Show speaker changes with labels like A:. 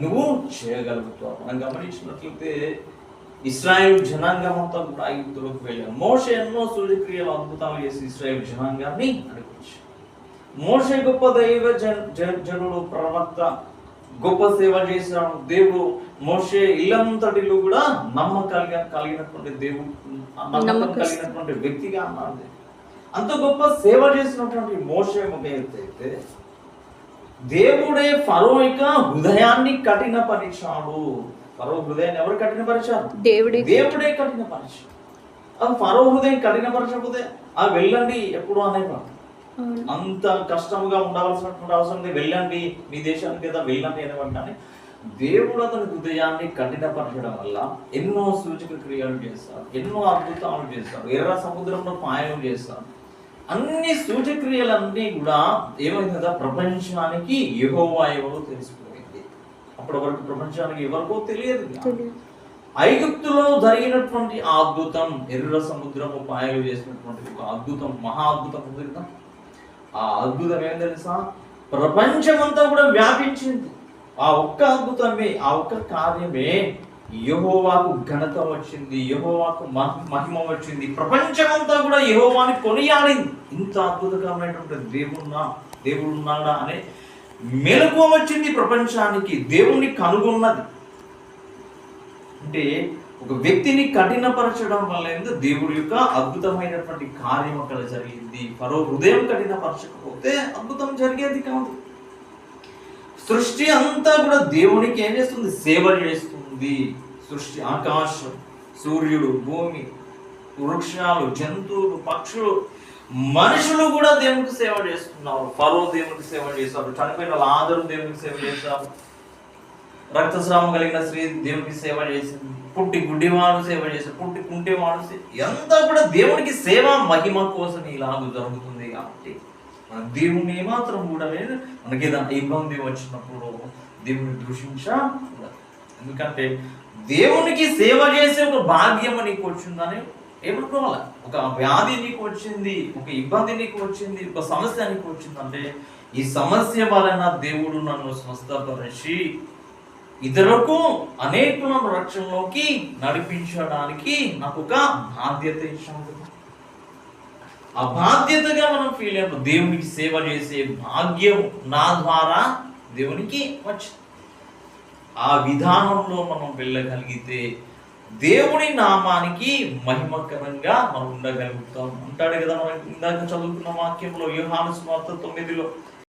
A: నువ్వు చేయగలుగుతావు. మనం గమనించినట్లయితే ఇశ్రాయేలు జనాంగం అంతా కూడా ఐగుప్తులోకి వెళ్ళారు. మోషే ఎన్నో సూర్యక్రియలు అద్భుతాలు చేసి ఇశ్రాయేలు జనాంగాన్ని నడిపించారు. మోషే గొప్ప దైవ జనుడు, ప్రవక్త, గొప్ప సేవ చేశాడు. దేవుడు మోషే ఇల్లంతటిలో కూడా కలిగినటువంటి దేవుడు, నమ్మకం కలిగినటువంటి వ్యక్తిగా అన్నాడు. అంత గొప్ప సేవ చేసినటువంటి మోషే ఒక ఎత్తైతే దేవుడే ఫరో యొక్క హృదయాన్ని కఠినపరిచాడు. ఫరో హృదయాన్ని ఎవరు కఠినపరిచారు? దేవుడే కఠినపరిచాడు. ఫరో హృదయం కఠినపరచకపోతే వెళ్ళండి ఎప్పుడు అనేవాడు. అంత కష్టంగా ఉండవలసినటువంటి అవసరం లేదు, వెళ్ళండి మీ దేశానికి కదా వెళ్ళండి అనేవాడు. కానీ దేవుడు అతని హృదయాన్ని కఠినపరచడం వల్ల ఎన్నో సూచక క్రియలు చేస్తారు, ఎన్నో అద్భుతాలు చేస్తారు, ఎర్ర సముద్రంలో పాయలు చేస్తారు. అన్ని సూచక్రియలన్నీ కూడా ఏమైంది కదా, ప్రపంచానికి యెహోవా ఎవరో తెలిసిపోయింది. అప్పటి వరకు ప్రపంచానికి ఎవరికో తెలియదు. ఐగుప్తులో జరిగినటువంటి ఆ అద్భుతం, ఎర్ర సముద్రము పాయలు చేసినటువంటి ఒక అద్భుతం, మహా అద్భుతం ఉంది కదా. ఆ అద్భుతం ఏం తెలుసా, ప్రపంచమంతా కూడా వ్యాపించింది. ఆ ఒక్క అద్భుతమే, ఆ ఒక్క కార్యమే యెహోవాకు ఘనత వచ్చింది, యెహోవాకు మహిమ వచ్చింది. ప్రపంచమంతా కూడా యెహోవాని కొనియాడింది. ఇంత అద్భుతకరమైనటువంటి దేవుడు ఉన్నాడా అనే మెలకువ వచ్చింది ప్రపంచానికి. దేవుణ్ణి కనుగొన్నది అంటే ఒక వ్యక్తిని కఠినపరచడం వల్ల దేవుడి యొక్క అద్భుతమైనటువంటి కార్యం అక్కడ జరిగింది. ఫరో హృదయం కఠినపరచకపోతే అద్భుతం జరిగేది కాదు. సృష్టి అంతా కూడా దేవునికి ఏం చేస్తుంది? సేవ చేస్తుంది. సృష్టి, ఆకాశం, సూర్యుడు, భూమి, వృక్షాలు, జంతువులు, పక్షులు, మనుషులు కూడా దేవునికి సేవ చేస్తున్నారు. ఫరో దేవునికి సేవ చేశారు, చనిపోయిన లాజరు దేవునికి సేవ చేశారు, రక్తస్రావం కలిగిన స్త్రీ దేవునికి సేవ చేసింది, పుట్టి గుడ్డివాడు సేవ చేశారు, పుట్టి కుంటేవాడు అంతా కూడా దేవునికి సేవ మహిమ కోసం ఇలాగ జరుగుతుంది. కాబట్టి మన దేవుని ఏమాత్రం కూడా మనకి ఏదైనా ఇబ్బంది వచ్చినప్పుడు దేవుని దూషించకూడదు. ఎందుకంటే దేవునికి సేవ చేసే ఒక భాగ్యం నీకు వచ్చిందని ఏమనుకోవాలి. ఒక వ్యాధి నీకు వచ్చింది, ఒక ఇబ్బంది నీకు వచ్చింది, ఒక సమస్య నీకు వచ్చిందంటే ఈ సమస్య వలన దేవుడు నన్ను స్వస్థపరిచి ఇతరులకు అనేకులను రక్షణలోకి నడిపించడానికి నాకు ఒక బాధ్యత ఇచ్చాడు. ఆ బాధ్యతగా మనం ఫీల్ అయినప్పుడు దేవునికి సేవ చేసే భాగ్యం నా ద్వారా దేవునికి వచ్చింది. ఆ విధానంలో మనం వెళ్ళగలిగితే దేవుని నామానికి మహిమకరంగా మనం ఉండగలుగుతాం. అంటాడు కదా మనం ఇందాక చదువుకున్న వాక్యంలో యోహాను సువార్త 9